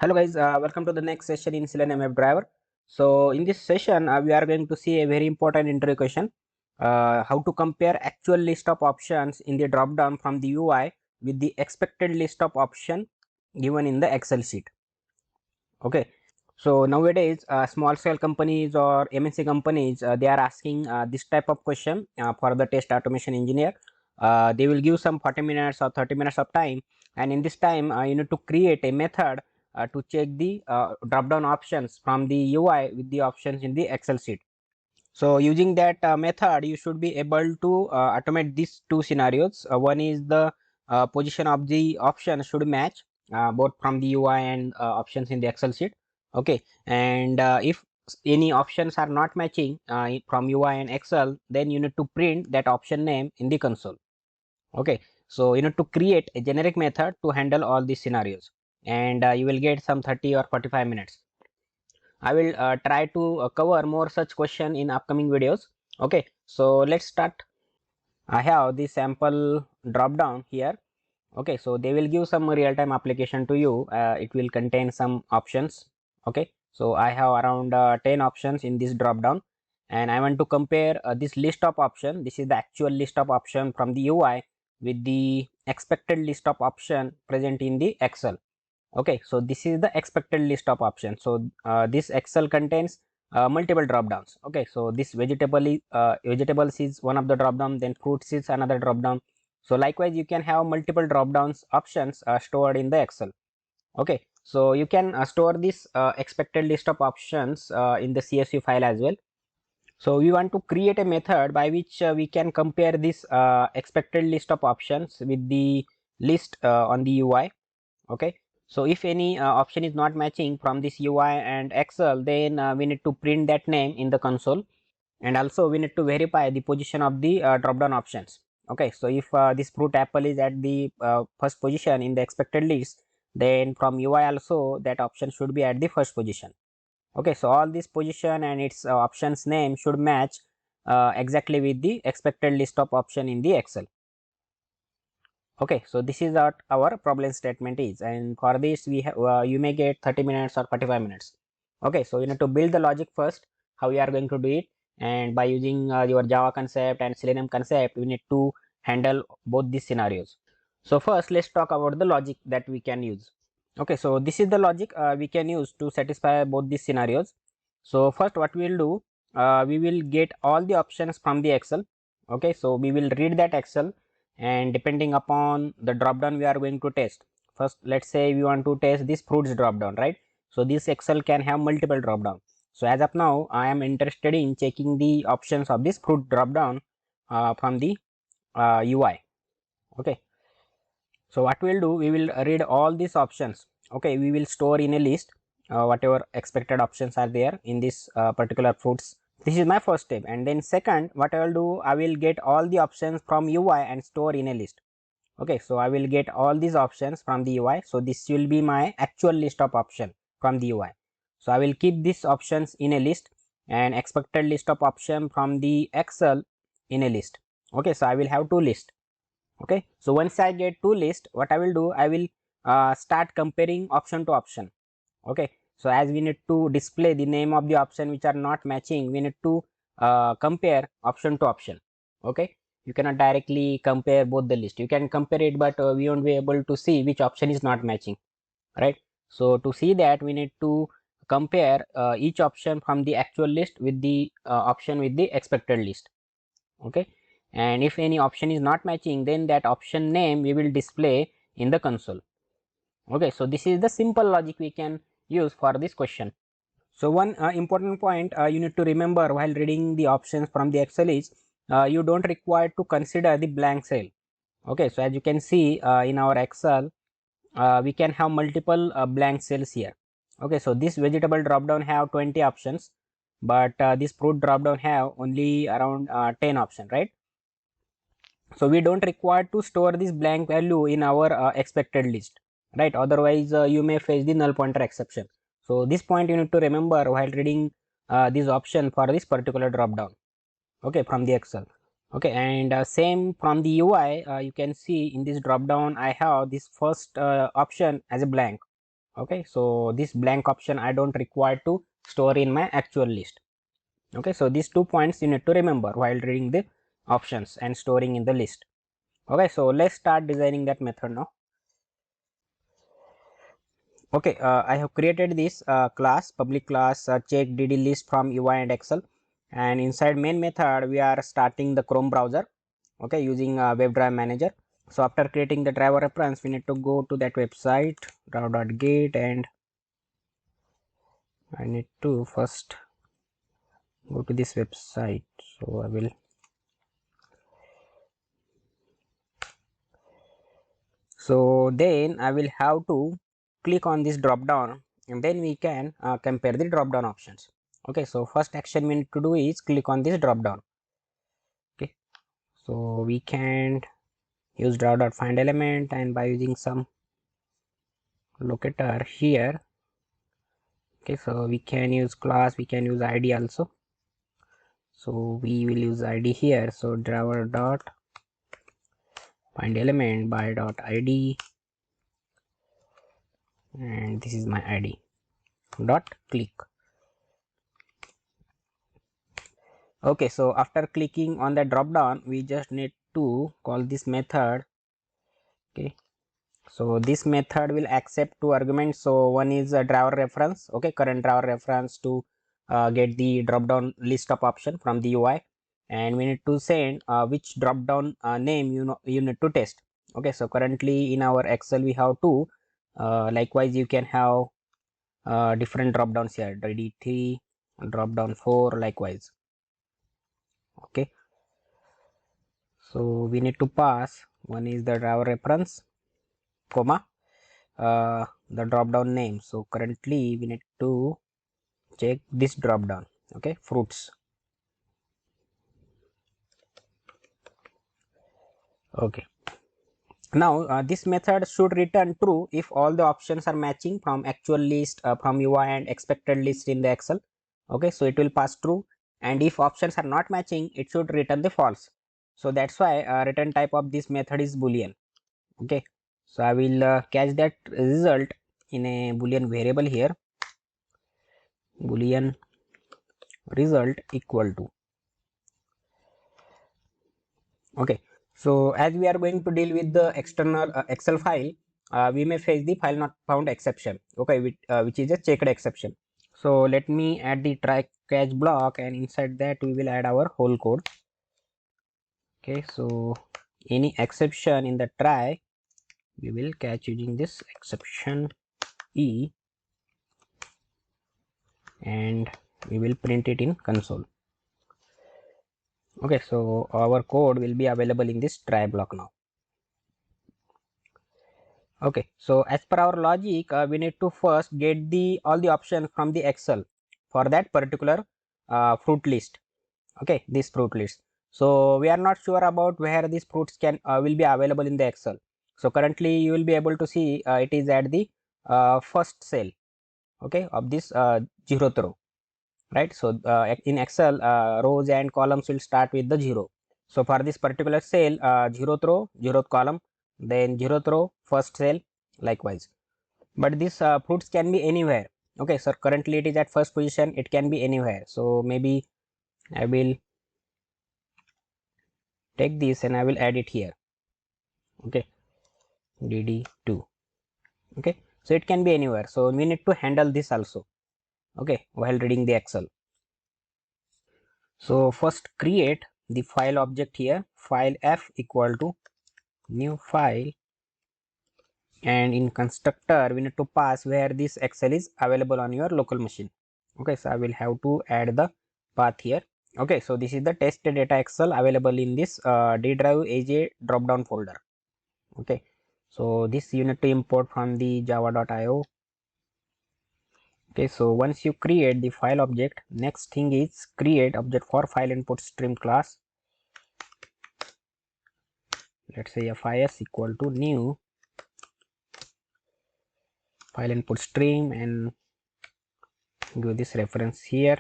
Hello guys, welcome to the next session in Selenium WebDriver. So in this session, we are going to see a very important interview question, how to compare actual list of options in the drop down from the UI with the expected list of option given in the Excel sheet. Okay, so nowadays small scale companies or MNC companies, they are asking this type of question for the test automation engineer. They will give some 40 minutes or 30 minutes of time, and in this time you need to create a method to check the drop down options from the UI with the options in the Excel sheet. So using that method, you should be able to automate these two scenarios. One is the position of the option should match both from the UI and options in the Excel sheet. Okay, and if any options are not matching from UI and Excel, then you need to print that option name in the console. Okay, so you need to create a generic method to handle all these scenarios, and you will get some 30 or 45 minutes. I will try to cover more such question in upcoming videos. Okay, so let's start. I have the sample drop down here. Okay, so they will give some real-time application to you. It will contain some options. Okay, so I have around 10 options in this drop down, and I want to compare this list of option. This is the actual list of option from the UI with the expected list of option present in the Excel. Okay, so this is the expected list of options. So this Excel contains multiple drop downs. Okay, so this vegetables is one of the drop down, then fruits is another drop down. So likewise you can have multiple drop downs options stored in the Excel. Okay, so you can store this expected list of options in the CSV file as well. So we want to create a method by which we can compare this expected list of options with the list on the UI. Okay, so if any option is not matching from this UI and Excel, then we need to print that name in the console, and also we need to verify the position of the drop down options. Okay, so if this fruit apple is at the first position in the expected list, then from UI also that option should be at the first position. Okay, so all this position and its options name should match exactly with the expected list of option in the Excel. Okay, so this is what our problem statement is, and for this we have you may get 30 minutes or 45 minutes. Okay, so you need to build the logic first, how we are going to do it, and by using your Java concept and Selenium concept, we need to handle both these scenarios. So first let's talk about the logic that we can use. Okay, so this is the logic we can use to satisfy both these scenarios. So first what we will do, we will get all the options from the Excel. Okay, so we will read that Excel, and depending upon the drop down we are going to test. First let's say we want to test this fruits drop down, right? So this Excel can have multiple drop down. So as of now I am interested in checking the options of this fruit drop down from the UI. Okay, so what we'll do, we will read all these options. Okay, we will store in a list whatever expected options are there in this particular fruits. This is my first step, and then second what I will do, I will get all the options from UI and store in a list. Okay, so I will get all these options from the UI. So this will be my actual list of option from the UI. So I will keep these options in a list and expected list of option from the Excel in a list. Okay, so I will have two lists. Okay, so once I get two lists, what I will do, I will start comparing option to option. Okay, so as we need to display the name of the option which are not matching, we need to compare option to option. Okay, you cannot directly compare both the list. You can compare it, but we won't be able to see which option is not matching, right? So to see that, we need to compare each option from the actual list with the option with the expected list. Okay, and if any option is not matching, then that option name we will display in the console. Okay, so this is the simple logic we can use for this question. So one important point you need to remember while reading the options from the Excel is you don't require to consider the blank cell. Okay, so as you can see in our Excel, we can have multiple blank cells here. Okay, so this vegetable drop down have 20 options, but this fruit drop down have only around 10 options, right? So we don't require to store this blank value in our expected list, right? Otherwise you may face the null pointer exception. So this point you need to remember while reading this option for this particular drop down, okay, from the Excel. Okay, and same from the UI, you can see in this drop down I have this first option as a blank. Okay, so this blank option I don't require to store in my actual list. Okay, so these 2 points you need to remember while reading the options and storing in the list. Okay, so let's start designing that method now. Okay, I have created this class, public class check dd list from UI and Excel, and inside main method we are starting the Chrome browser. Okay, using WebDrive manager. So after creating the driver reference, we need to go to that website driver.git, and I need to first go to this website. So I will, so then I will have to click on this drop down, and then we can compare the drop down options. Okay, so first action we need to do is click on this drop down. Okay, so we can use draw.find element, and by using some locator here. Okay, so we can use class, we can use id also. So we will use id here. So driver dot find element by dot id, and this is my id dot click. Okay, so after clicking on the drop down, we just need to call this method. Okay, so this method will accept 2 arguments. So one is a driver reference, okay, current driver reference to get the drop down list of option from the UI, and we need to send which drop down name you need to test. Okay, so currently in our Excel we have 2. Likewise you can have different drop downs here, dd3, drop down 4, likewise. Okay, so we need to pass, one is the driver reference, comma, the drop down name. So currently we need to check this drop down. Okay, fruits. Okay, now this method should return true if all the options are matching from actual list, from UI and expected list in the Excel. Okay, so it will pass true, and if options are not matching, it should return the false. So that's why return type of this method is boolean. Okay, so I will catch that result in a boolean variable here, boolean result equal to. Okay, so as we are going to deal with the external Excel file, we may face the file not found exception. Okay, which is a checked exception. So let me add the try catch block, and inside that we will add our whole code. Okay, so any exception in the try we will catch using this exception e, and we will print it in console. Okay, so our code will be available in this try block now. Okay, so as per our logic, we need to first get the all the options from the Excel for that particular fruit list. Okay, this fruit list. So we are not sure about where these fruits can will be available in the Excel. So currently you will be able to see it is at the first cell, okay, of this 0th row, right? So in Excel, rows and columns will start with the 0. So for this particular cell, 0th row, 0th column, then 0th row, first cell, likewise. But these fruits can be anywhere. Okay, so currently it is at first position, it can be anywhere. So maybe I will take this and I will add it here. Okay, dd2. Okay, so it can be anywhere. So we need to handle this also. Okay, while reading the Excel. So first create the file object here, file f equal to new file, and in constructor we need to pass where this Excel is available on your local machine. Okay, so I will have to add the path here. Okay, so this is the test data Excel available in this D drive AJ drop down folder. Okay, so this you need to import from the java.io. Okay, so once you create the file object, next thing is create object for file input stream class. Let's say FIS equal to new file input stream, and give this reference here.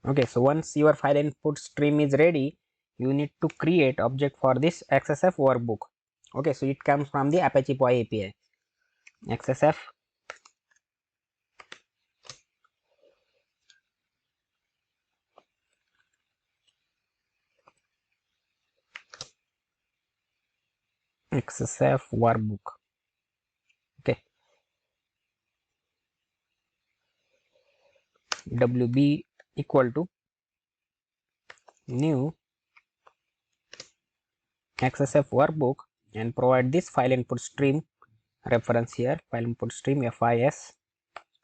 Okay, so once your file input stream is ready, you need to create object for this XSF workbook. Okay, so it comes from the Apache POI API. XSF workbook. Okay, WB equal to new XSF workbook and provide this file input stream reference here, file input stream FIS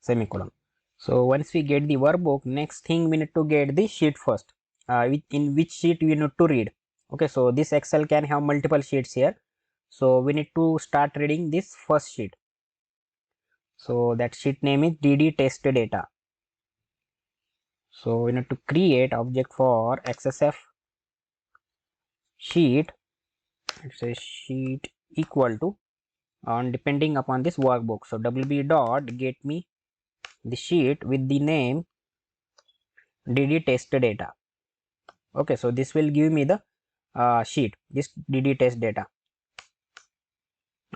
semicolon. So once we get the workbook, next thing we need to get the sheet first, in which sheet we need to read. Okay, so this Excel can have multiple sheets here, so we need to start reading this first sheet. So that sheet name is DD test data. So we need to create object for XSF sheet. It's a sheet equal to on depending upon this workbook. So WB dot get me the sheet with the name DD test data. Okay, so this will give me the sheet, this DD test data.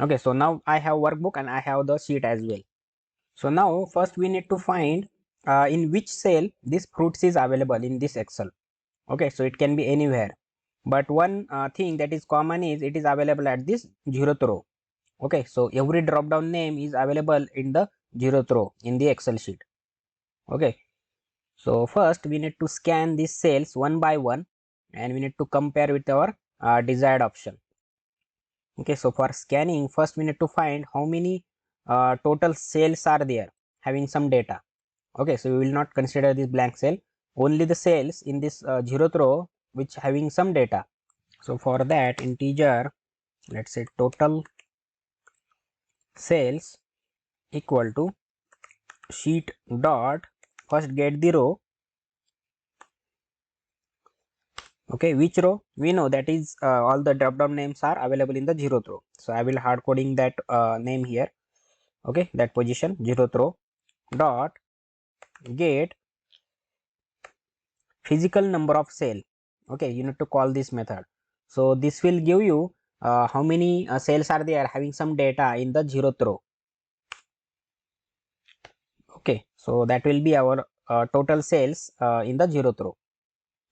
Okay, so now I have workbook and I have the sheet as well. So now first we need to find in which cell this fruits is available in this Excel. Okay, so it can be anywhere, but one thing that is common is it is available at this 0th row. Okay, so every drop down name is available in the 0th row in the Excel sheet. Okay, so first we need to scan these cells one by one and we need to compare with our desired option. Okay, so for scanning, first we need to find how many total cells are there having some data. Okay, so we will not consider this blank cell, only the cells in this 0th row which having some data. So for that, integer, let's say total cells equal to sheet dot first get the row. Okay, which row? We know that is all the drop down names are available in the 0th row. So I will hard coding that name here. Okay, that position 0th row dot get physical number of cell. Okay, you need to call this method. So this will give you how many cells are there having some data in the 0th row. Okay, so that will be our total cells in the 0th row.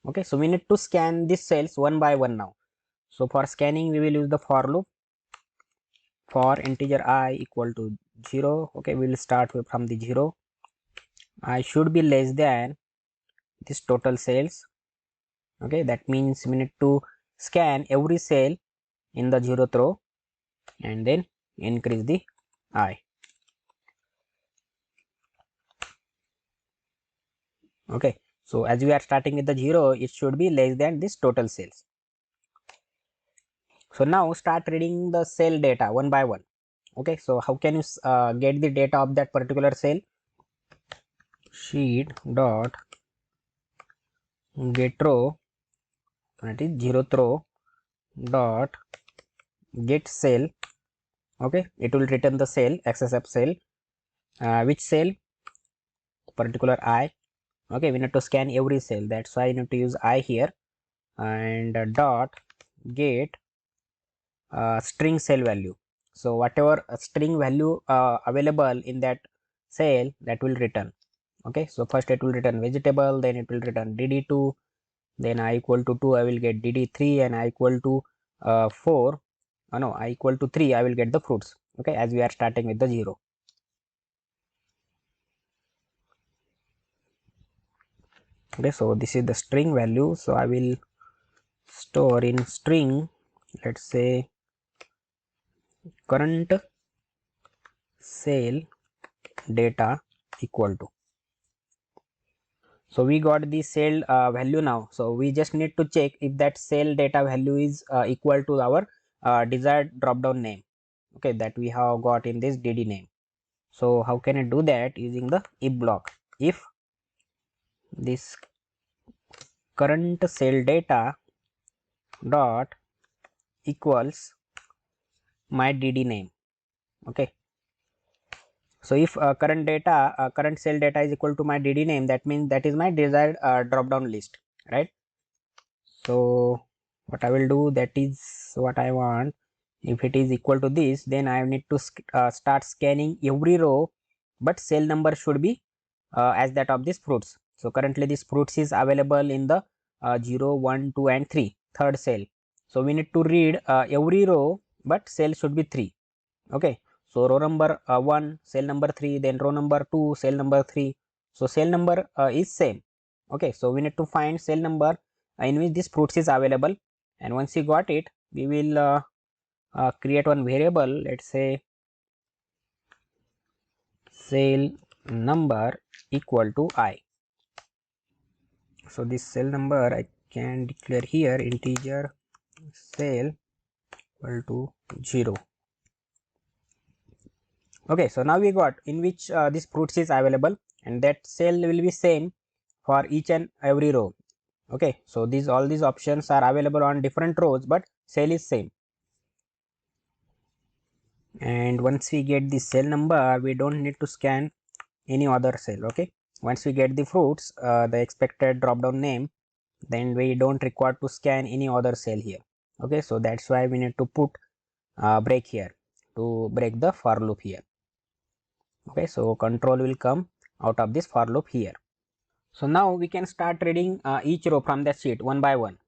Okay, so we need to scan these cells one by one now. So for scanning we will use the for loop for integer I equal to 0. Okay, we will start from the 0. I should be less than this total cells. Okay, that means we need to scan every cell in the 0th row and then increase the I. Okay, so as we are starting with the 0, it should be less than this total cells. So now start reading the cell data one by one. Okay, so how can you get the data of that particular cell? Sheet dot get row, that is 0th row dot get cell. Okay, it will return the cell, XSF cell. Which cell? Particular I. Okay, we need to scan every cell, that's why I need to use I here, and dot get string cell value. So whatever string value available in that cell, that will return. Okay, so first it will return vegetable, then it will return dd2, then I equal to 2, I will get dd3, and I equal to 4, no, I equal to 3, I will get the fruits. Okay, as we are starting with the 0. Okay, so this is the string value, so I will store in string, let's say current cell data equal to. So we got the cell value now, so we just need to check if that cell data value is equal to our desired drop down name. Okay, that we have got in this dd name. So how can I do that? Using the if block. If this current cell data dot equals my dd name. Okay, so if current cell data is equal to my dd name, that means that is my desired drop down list, right? So what I will do, that is what I want, If it is equal to this, then I need to start scanning every row, but cell number should be as that of these fruits. So currently this fruits is available in the 0, 1, 2 and 3, third cell. So we need to read every row, but cell should be 3. Okay, so row number 1, cell number 3, then row number 2, cell number 3. So cell number is same. Okay, so we need to find cell number in which this fruits is available, and once we got it, we will create one variable. Let's say cell number equal to I. So this cell number I can declare here integer cell equal to 0. Okay, so now we got in which this fruits is available, and that cell will be same for each and every row. Okay, so these all these options are available on different rows, but cell is same. And once we get the cell number, we don't need to scan any other cell. Okay, once we get the fruits, the expected drop down name, then we don't require to scan any other cell here. Okay, so that's why we need to put break here to break the for loop here. Okay, so control will come out of this for loop here. So now we can start reading each row from the sheet one by one.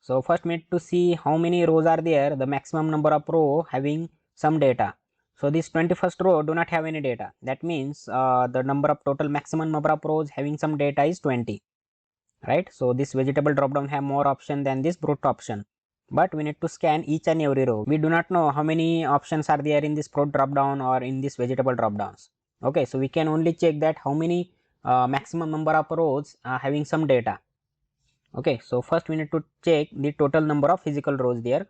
So first we need to see how many rows are there, the maximum number of row having some data. So this 21st row do not have any data. That means the number of total maximum number of rows having some data is 20. Right? So this vegetable drop down have more option than this fruit option. But we need to scan each and every row. We do not know how many options are there in this fruit drop down or in this vegetable drop downs. Okay, so we can only check that how many maximum number of rows having some data. Okay, so first we need to check the total number of physical rows there.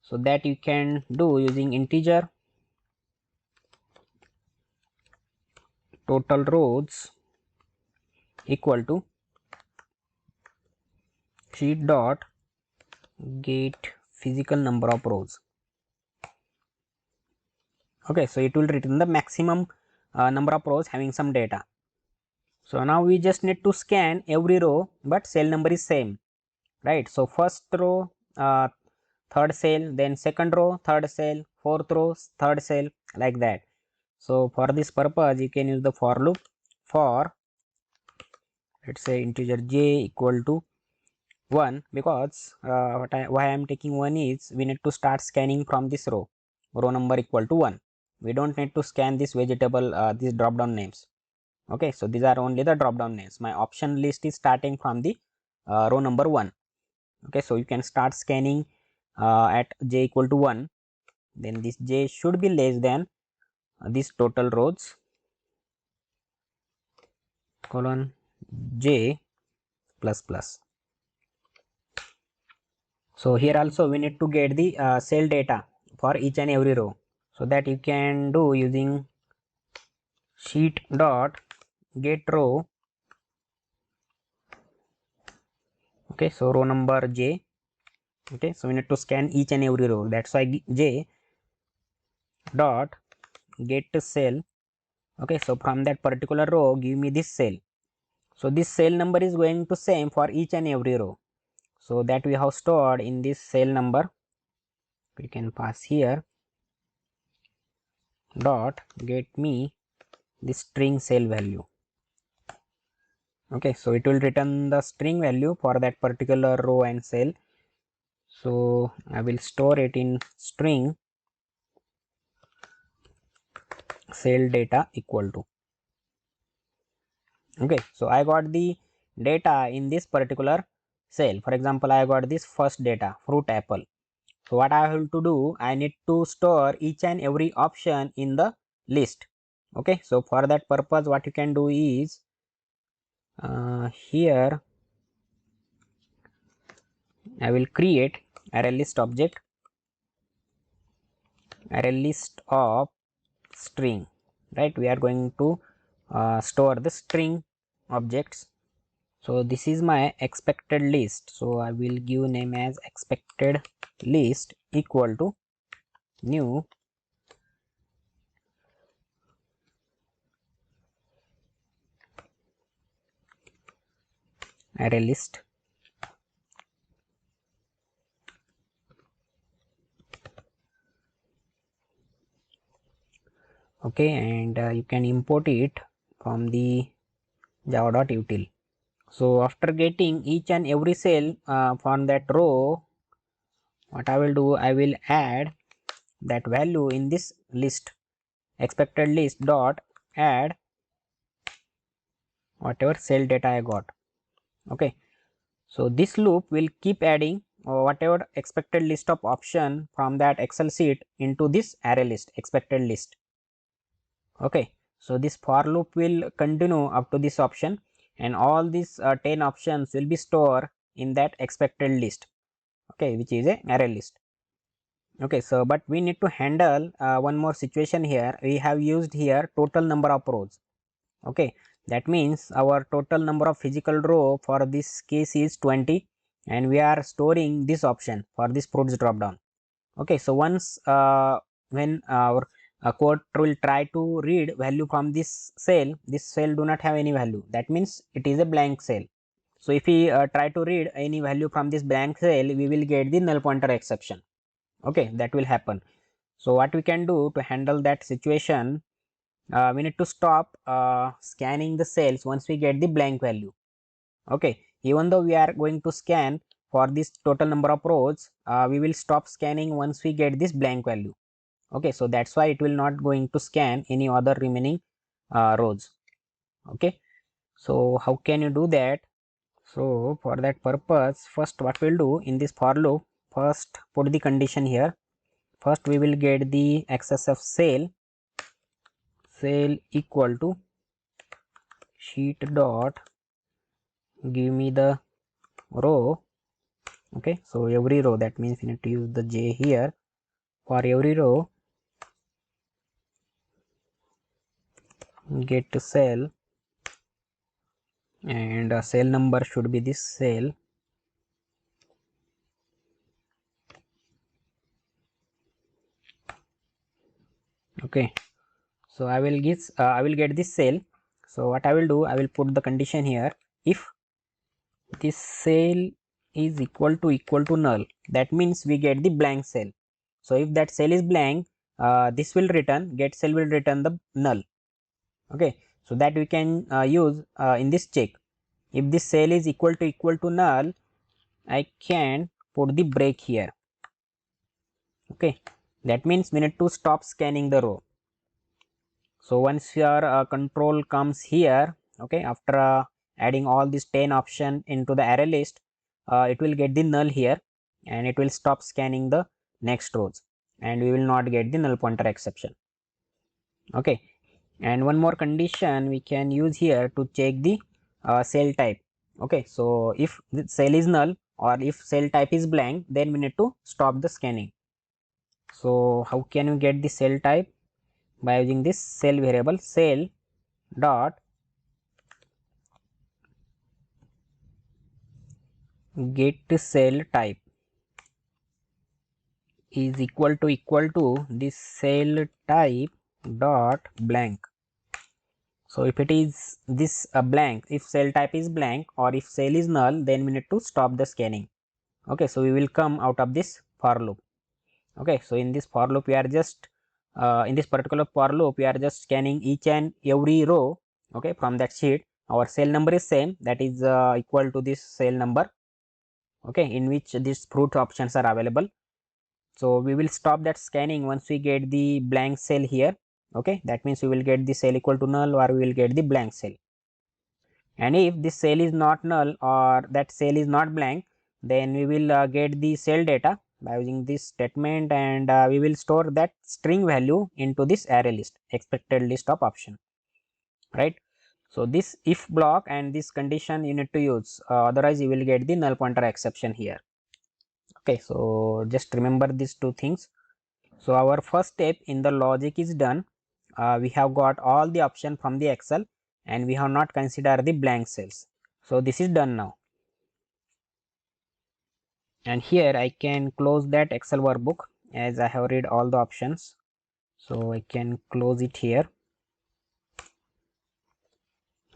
So that you can do using integer total rows equal to sheet dot get physical number of rows. Okay, so it will return the maximum number of rows having some data. So now we just need to scan every row, but cell number is same, right? So first row, third cell, then second row, third cell, fourth row, third cell, like that. So for this purpose, you can use the for loop for, let's say, integer j equal to 1, because why I am taking 1 is we need to start scanning from this row number equal to 1. We don't need to scan this vegetable, these drop down names. Okay, so these are only the drop down names. My option list is starting from the row number 1. Okay, so you can start scanning at j equal to 1. Then this j should be less than this total rows colon j plus plus. So here also we need to get the cell data for each and every row. So that you can do using sheet dot get row. Okay, so row number j. Okay, so we need to scan each and every row. That's why j dot get cell. Okay, so from that particular row give me this cell. So this cell number is going to same for each and every row. So that we have stored in this cell number. We can pass here dot get me the string cell value. Okay, so it will return the string value for that particular row and cell. So I will store it in string cell data equal to. Okay, so I got the data in this particular cell. For example, I got this first data, fruit apple. So what I have to do, I need to store each and every option in the list. Okay, so for that purpose what you can do is here I will create array list object, array list of string, right? We are going to store the string objects. So this is my expected list. So I will give name as expected list equal to new array list okay, and you can import it from the java.util. So after getting each and every cell from that row, what I will do, I will add that value in this list, expected list dot add whatever cell data I got. Okay, so this loop will keep adding whatever expected list of option from that Excel sheet into this array list, expected list. Okay, so this for loop will continue up to this option, and all these 10 options will be stored in that expected list, okay, which is a array list. Okay, so but we need to handle one more situation here. We have used here total number of rows. Okay, that means our total number of physical row for this case is 20, and we are storing this option for this fruits drop down. Okay, so once when our code will try to read value from this cell do not have any value, that means it is a blank cell. So if we try to read any value from this blank cell, we will get the null pointer exception. Okay, that will happen. So what we can do to handle that situation, we need to stop scanning the cells once we get the blank value. Okay, even though we are going to scan for this total number of rows, we will stop scanning once we get this blank value. Okay, so that's why it will not going to scan any other remaining rows. Okay, so how can you do that? So for that purpose, first what we'll do in this for loop, first put the condition here. First we will get the access of cell equal to sheet dot give me the row. Okay, so every row, that means we need to use the j here. For every row, get to cell, and cell number should be this cell. Okay, so I will get this cell. So what I will do, I will put the condition here. If this cell is equal to null, that means we get the blank cell. So if that cell is blank, this will return, get cell will return the null. Okay, so that we can use in this check. If this cell is equal to null, I can put the break here. Okay, that means we need to stop scanning the row. So once your control comes here, okay, after adding all these 10 option into the array list, it will get the null here, and it will stop scanning the next rows, and we will not get the null pointer exception. Okay, and one more condition we can use here to check the cell type. Okay, so if the cell is null or if cell type is blank, then we need to stop the scanning. So how can you get the cell type? By using this cell variable, cell dot get cell type is equal to this cell type dot blank. So if it is this blank, if cell type is blank or if cell is null, then we need to stop the scanning. Okay, so we will come out of this for loop. Okay, so in this for loop we are just in this particular for loop we are just scanning each and every row, okay, from that sheet. Our cell number is same, that is equal to this cell number, okay, in which these fruit options are available. So we will stop that scanning once we get the blank cell here. Okay, that means we will get the cell equal to null or we will get the blank cell. And if this cell is not null or that cell is not blank, then we will get the cell data by using this statement, and we will store that string value into this array list, expected list of option, right? So this if block and this condition you need to use, otherwise you will get the null pointer exception here. Okay, so just remember these two things. So our first step in the logic is done. We have got all the option from the Excel, and we have not considered the blank cells. So this is done now. And here I can close that Excel workbook as I have read all the options. So I can close it here.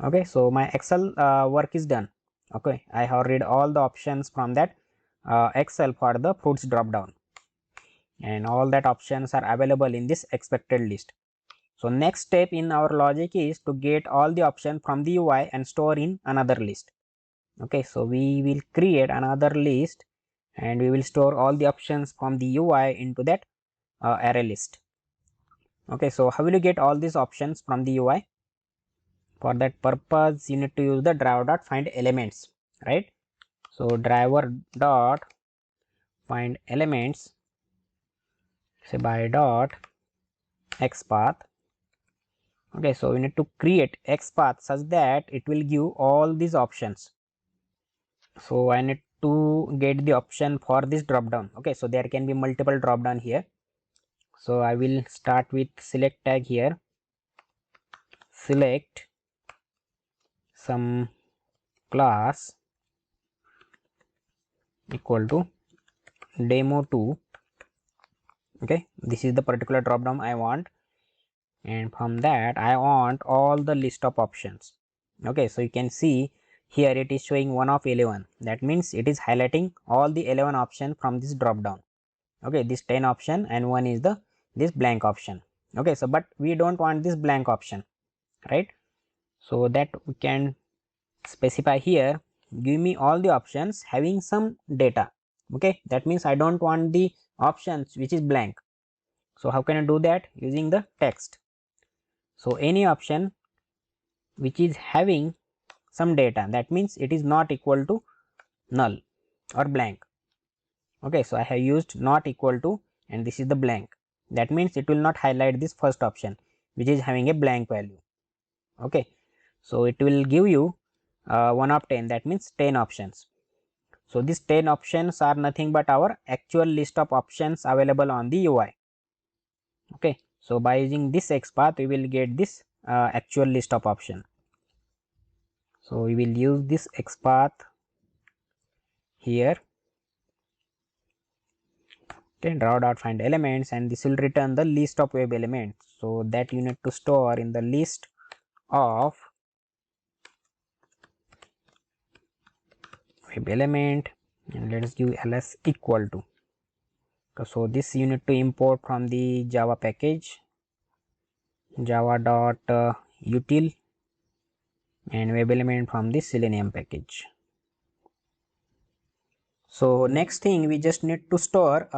Okay, so my Excel work is done. Okay, I have read all the options from that Excel for the fruits drop down, and all that options are available in this expected list. So next step in our logic is to get all the options from the UI and store in another list. Okay, so we will create another list and we will store all the options from the UI into that array list. Okay, so how will you get all these options from the UI? For that purpose, you need to use the driver dot find elements, right? So driver dot find elements, say by dot xpath. Okay, so we need to create xpath such that it will give all these options. So I need to get the option for this drop down. Okay, so there can be multiple drop down here. So I will start with select tag here, select some class equal to demo2. Okay, this is the particular drop down I want, and from that I want all the list of options. Okay, so you can see here it is showing 1 of 11. That means it is highlighting all the 11 option from this drop down. Okay, this 10 option and one is the this blank option. Okay, so but we don't want this blank option, right? So that we can specify here, give me all the options having some data. Okay, that means I don't want the options which is blank. So how can I do that? Using the text. So any option which is having some data, that means it is not equal to null or blank. Okay, so I have used not equal to and this is the blank. That means it will not highlight this first option which is having a blank value. Okay, so it will give you 1 of 10, that means 10 options. So these 10 options are nothing but our actual list of options available on the UI. Okay, so by using this xpath we will get this actual list of option. So we will use this xpath here. Okay, draw dot find elements, and this will return the list of web elements. So that you need to store in the list of web element, and let's give ls equal to. So this you need to import from the Java package, java dot util, and web element from the Selenium package. So next thing, we just need to store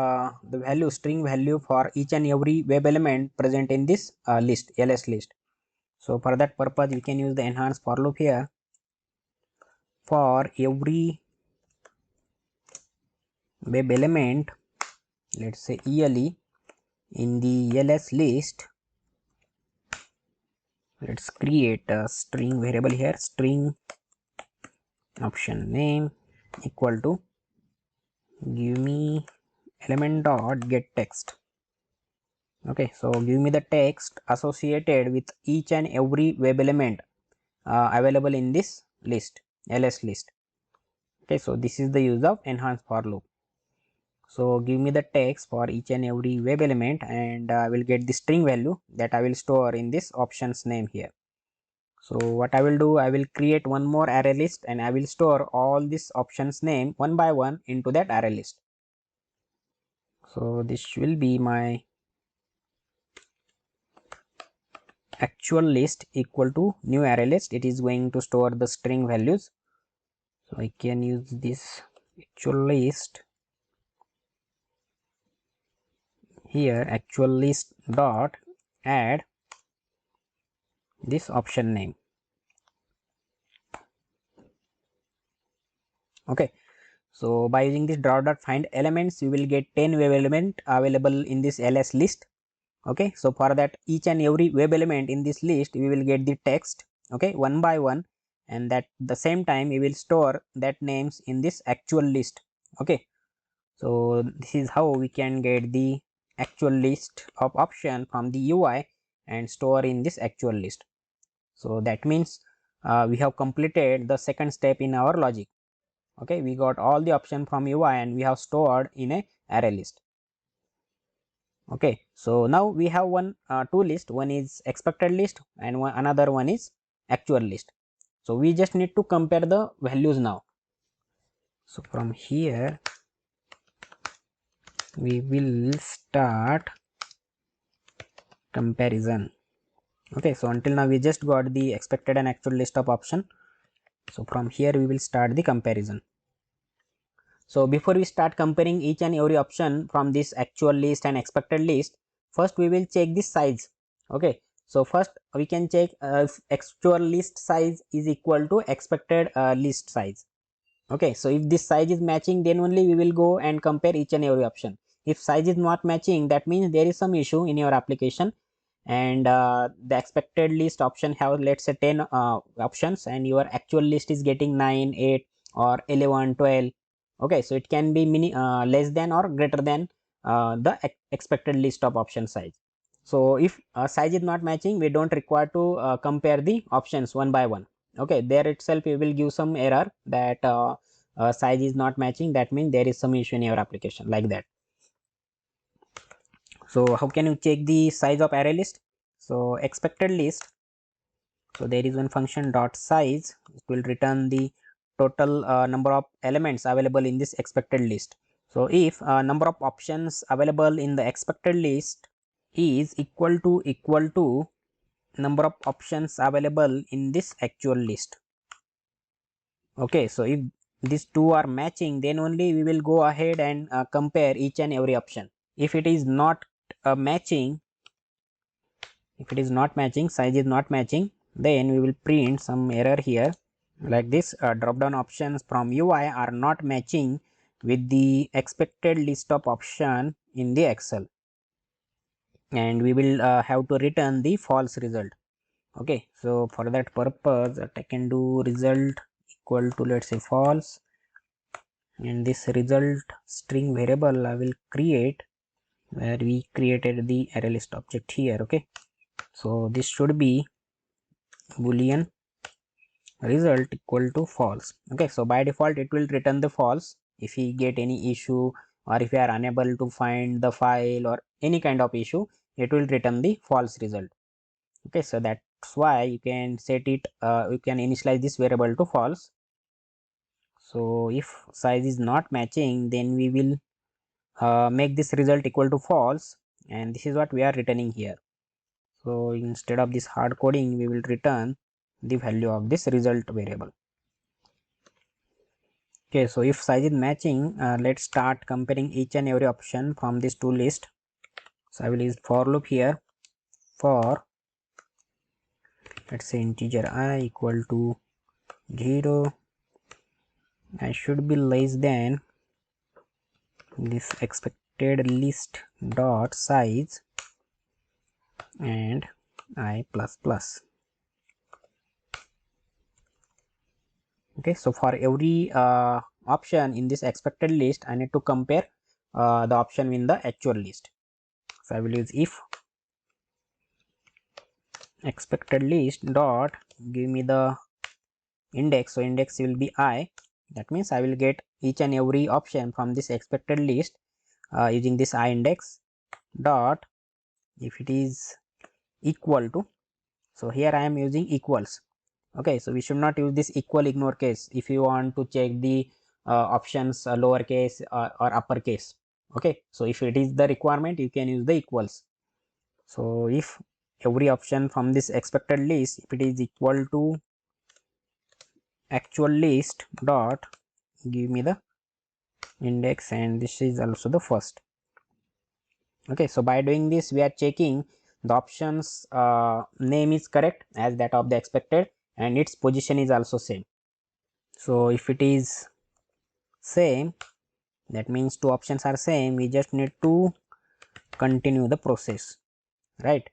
the value, string value for each and every web element present in this list, ls list. So for that purpose we can use the enhanced for loop here. For every web element, let's say ele, in the ls list, let's create a string variable here, string option name equal to give me element dot get text. Okay, so give me the text associated with each and every web element available in this list, ls list. Okay, so this is the use of enhanced for loop. So give me the text for each and every web element, and I will get the string value that I will store in this options name here. So what I will do, I will create one more array list and I will store all these options name one by one into that array list. So this will be my actual list equal to new array list. It is going to store the string values. So I can use this actual list here, actual list dot add this option name. Okay, so by using this draw dot find elements, you will get 10 web element available in this ls list. Okay, so for that each and every web element in this list we will get the text, okay, one by one, and that the same time we will store that names in this actual list. Okay, so this is how we can get the actual list of option from the UI and store in this actual list. So that means we have completed the second step in our logic. Okay, we got all the option from UI and we have stored in a array list. Okay, so now we have two list, one is expected list and another one is actual list. So we just need to compare the values now. So from here we will start comparison. Okay, so until now we just got the expected and actual list of option. So from here we will start the comparison. So before we start comparing each and every option from this actual list and expected list, first we will check the size. Okay, so first we can check if actual list size is equal to expected list size. Okay, so if this size is matching, then only we will go and compare each and every option. If size is not matching, that means there is some issue in your application, and the expected list option have, let's say, 10 options, and your actual list is getting 9, 8 or 11, 12. Okay, so it can be less than or greater than the expected list of option size. So if size is not matching, we don't require to compare the options one by one. Okay, there itself we will give some error that size is not matching. That means there is some issue in your application, like that. So how can you check the size of array list? So expected list, so there is one function dot size. It will return the total number of elements available in this expected list. So if number of options available in the expected list is equal to number of options available in this actual list. Okay, so if these two are matching, then only we will go ahead and compare each and every option. If it is not matching, size is not matching, then we will print some error here, like this: drop down options from UI are not matching with the expected list of option in the Excel, and we will have to return the false result. Okay, so for that purpose, I can do result equal to, let's say, false, and this result string variable I will create, where we created the array list object here. Okay, so this should be boolean result equal to false. Okay, so by default it will return the false. If we get any issue, or if we are unable to find the file, or any kind of issue, it will return the false result. Okay, so that's why you can set it, you can initialize this variable to false. So if size is not matching, then we will make this result equal to false, and this is what we are returning here. So instead of this hard coding, we will return the value of this result variable. Okay, so if size is matching, let's start comparing each and every option from this two list. So I will use for loop here. For, let's say, integer I equal to 0, I should be less than this expected list dot size and I plus plus. Okay, so for every option in this expected list, I need to compare the option in the actual list. So I will use if expected list dot give me the index. So index will be I. That means I will get each and every option from this expected list using this I index dot, if it is equal to. So here I am using equals. Okay, so we should not use this equal ignore case if you want to check the options lowercase or uppercase. Okay, so if it is the requirement, you can use the equals. So if every option from this expected list, if it is equal to actual list dot give me the index, and this is also the first. Okay, so by doing this, we are checking the options name is correct as that of the expected, and its position is also same. So if it is same, that means two options are same, we just need to continue the process, right?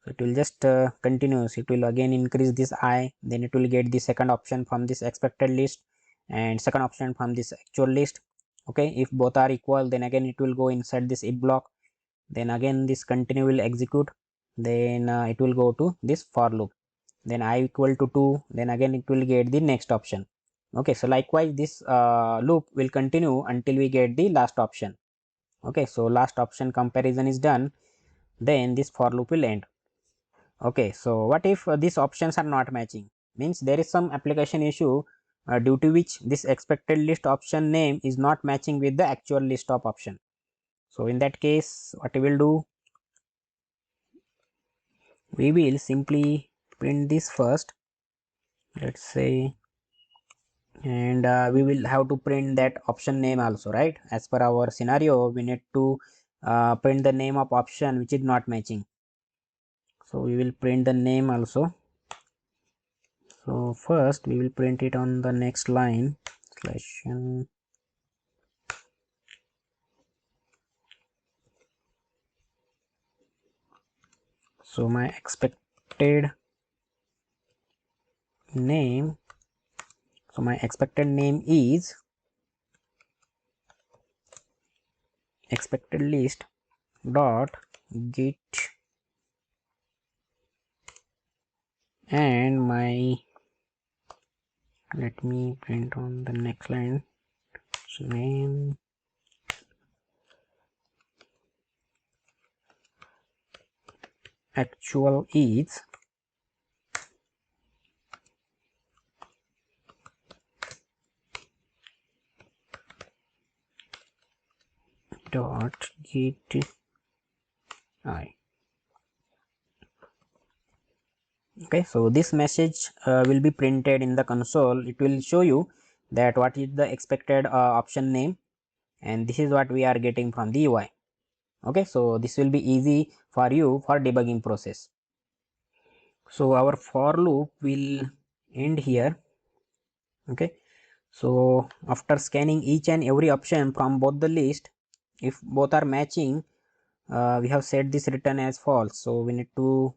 So it will just continues. It will again increase this I, then it will get the second option from this expected list and second option from this actual list. Okay, if both are equal, then again it will go inside this if block, then again this continue will execute, then it will go to this for loop, then I equal to 2, then again it will get the next option. Okay, so likewise this loop will continue until we get the last option. Okay, so last option comparison is done, then this for loop will end. Okay, so what if these options are not matching? Means there is some application issue due to which this expected list option name is not matching with the actual list of option. So in that case, what we will do, we will simply print this first, let's say, and we will have to print that option name also, right? As per our scenario, we need to print the name of option which is not matching, so we will print the name also. So first we will print it on the next line slash n. So my expected name, so my expected name is expected list dot get, and my, let me print on the next line, so name actual is dot get I. Okay, so this message will be printed in the console. It will show you that what is the expected option name, and this is what we are getting from the UI. Okay, so this will be easy for you for debugging process. So our for loop will end here. Okay, so after scanning each and every option from both the list, if both are matching, we have set this return as false. So we need to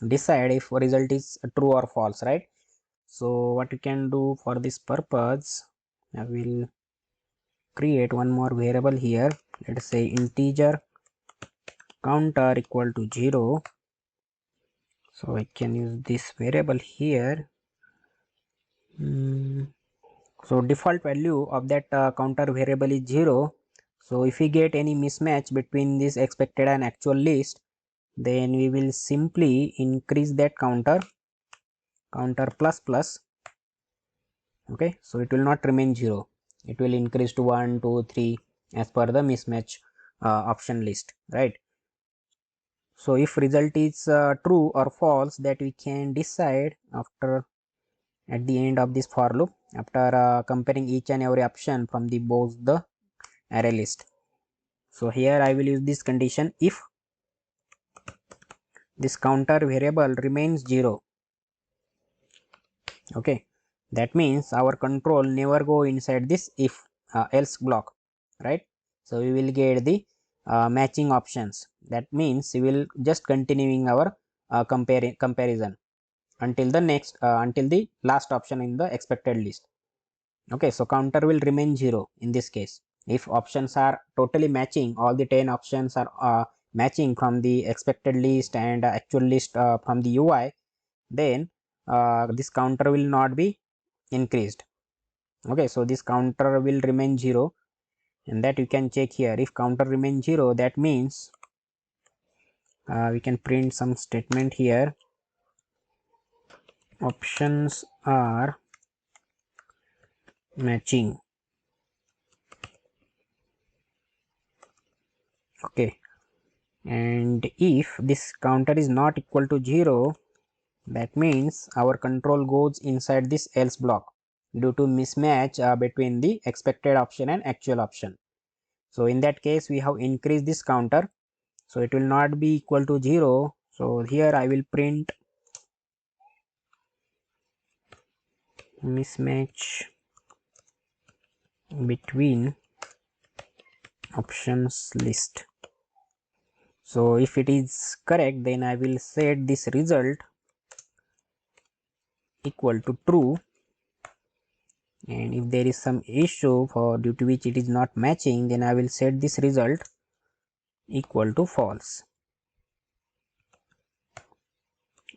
decide if result is true or false, right? So what you can do for this purpose, I will create one more variable here. Let's say integer counter equal to 0. So I can use this variable here. So default value of that counter variable is 0. So if we get any mismatch between this expected and actual list, then we will simply increase that counter plus plus. Okay, so it will not remain 0, it will increase to 1, 2, 3 as per the mismatch option list, right? So if result is true or false, that we can decide after at the end of this for loop, after comparing each and every option from the both the array list. So here I will use this condition if this counter variable remains 0. Okay, that means our control never go inside this if else block, right? So we will get the matching options. That means we will just continuing our comparison until the next until the last option in the expected list. Okay, so counter will remain 0 in this case. If options are totally matching, all the 10 options are matching from the expected list and actual list from the UI, then this counter will not be increased. Okay, so this counter will remain 0, and that you can check here. If counter remains 0, that means we can print some statement here. Options are matching. Okay, and if this counter is not equal to 0, that means our control goes inside this else block due to mismatch between the expected option and actual option. So in that case, we have increased this counter, so it will not be equal to 0. So here I will print mismatch between options list. So if it is correct, then I will set this result equal to true, and if there is some issue for due to which it is not matching, then I will set this result equal to false.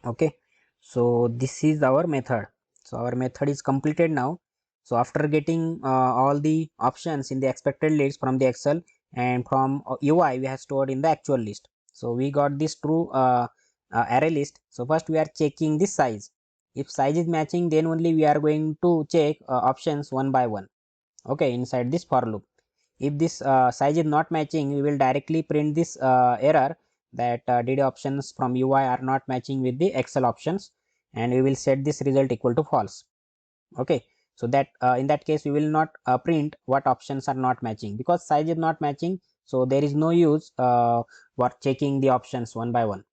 Okay, so this is our method. So our method is completed now. So after getting all the options in the expected list from the Excel and from UI we have stored in the actual list. So we got this true array list. So first we are checking the size. If size is matching, then only we are going to check options one by one. Okay, inside this for loop. If this size is not matching, we will directly print this error that did options from UI are not matching with the Excel options, and we will set this result equal to false. Okay, so that in that case we will not print what options are not matching, because size is not matching, so there is no use for checking the options one by one.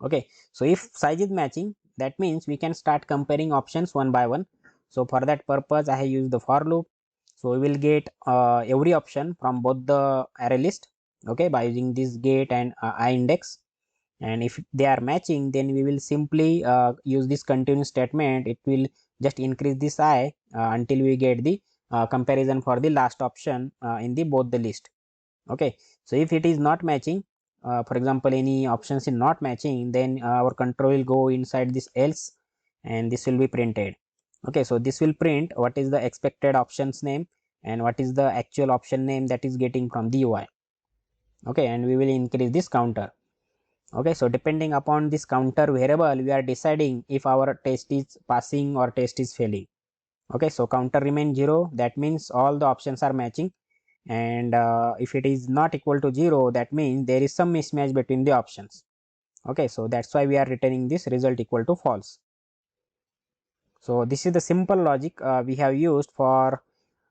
Okay, so if size is matching, that means we can start comparing options one by one. So for that purpose I have used the for loop. So we will get every option from both the array list, okay, by using this get and I index. And if they are matching, then we will simply use this continue statement. It will just increase this I until we get the comparison for the last option in the both the list. Okay, so if it is not matching, for example any options is not matching, then our control will go inside this else, and this will be printed. Okay, so this will print what is the expected options name and what is the actual option name that is getting from the UI. Okay, and we will increase this counter. Okay, so depending upon this counter variable, we are deciding if our test is passing or test is failing. Okay, so counter remain 0, that means all the options are matching, and if it is not equal to 0, that means there is some mismatch between the options. Okay, so that's why we are returning this result equal to false. So this is the simple logic we have used for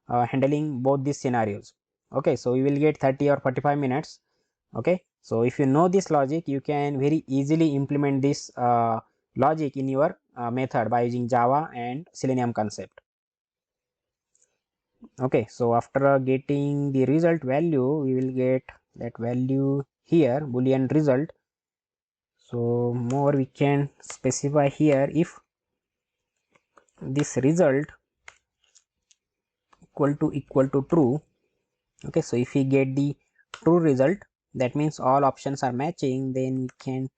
handling both these scenarios. Okay, so we will get 30 or 45 minutes. Okay, so if you know this logic, you can very easily implement this logic in your method by using Java and Selenium concept. Okay, so after getting the result value, we will get that value here, boolean result. So more we can specify here, if this result equal to true. Okay, so if we get the true result, that means all options are matching, then we can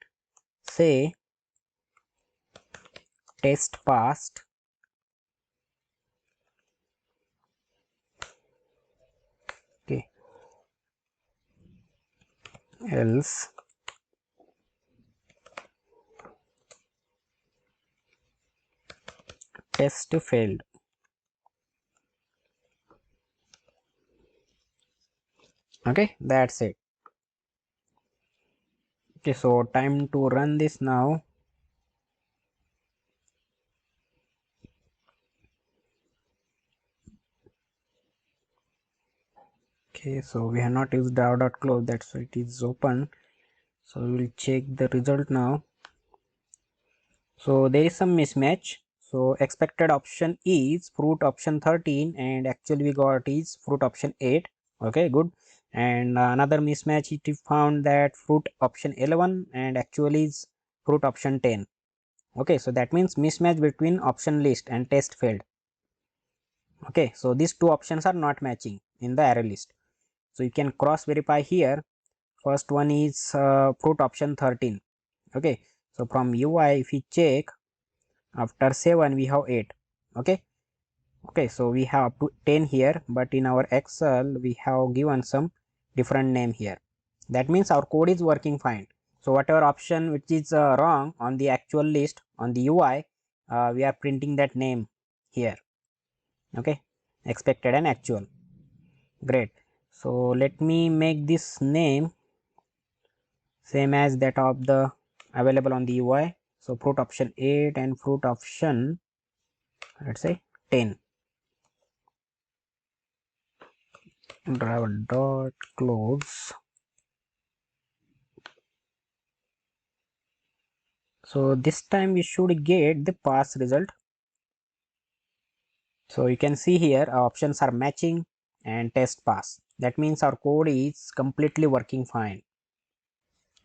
say test passed. Okay, else test failed. Okay, that's it. Okay, so time to run this now. Okay, so we have not used close, that's why it is open. So we will check the result now. So there is some mismatch. So expected option is fruit option 13, and actually we got is fruit option 8. Okay, good. And another mismatch, it is found that fruit option 11 and actually is fruit option 10. Okay, so that means mismatch between option list and test failed. Okay, so these two options are not matching in the array list. So you can cross verify here. First one is fruit option 13. Okay, so from UI if we check, after 7 we have 8. Okay, okay, so we have up to 10 here, but in our Excel we have given some different name here. That means our code is working fine. So whatever option which is wrong on the actual list on the UI, we are printing that name here. Okay, expected and actual. Great. So let me make this name same as that of the available on the UI. So fruit option 8 and fruit option, let's say 10. Driver dot close. So this time we should get the pass result. So you can see here our options are matching and test pass. That means our code is completely working fine.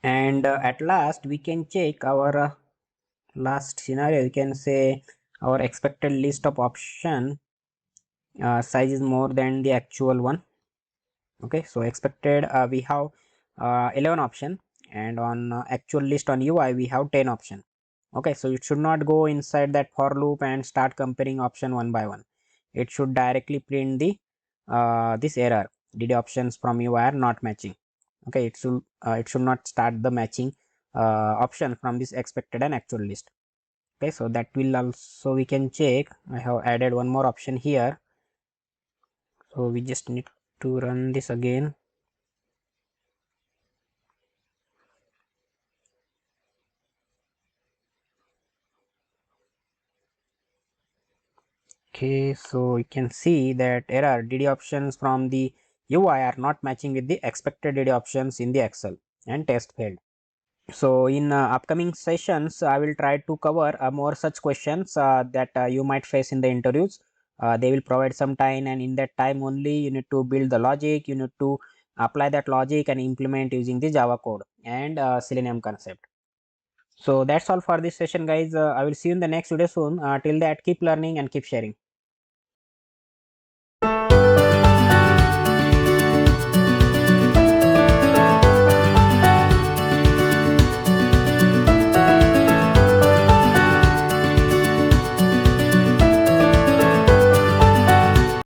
And at last we can check our last scenario. You can say our expected list of option size is more than the actual one. Okay, so expected we have 11 option, and on actual list on UI we have 10 option. Okay, so it should not go inside that for loop and start comparing option one by one. It should directly print the this error, did options from UI are not matching. Okay, it should not start the matching option from this expected and actual list. Okay, so that will also we can check. I have added one more option here, so we just need to run this again. Okay, so you can see that error DD options from the UI are not matching with the expected DD options in the Excel and test failed. So in upcoming sessions, I will try to cover more such questions that you might face in the interviews. They will provide some time, and in that time only you need to build the logic, you need to apply that logic and implement using the Java code and Selenium concept. So that's all for this session, guys. I will see you in the next video soon. Till that, keep learning and keep sharing.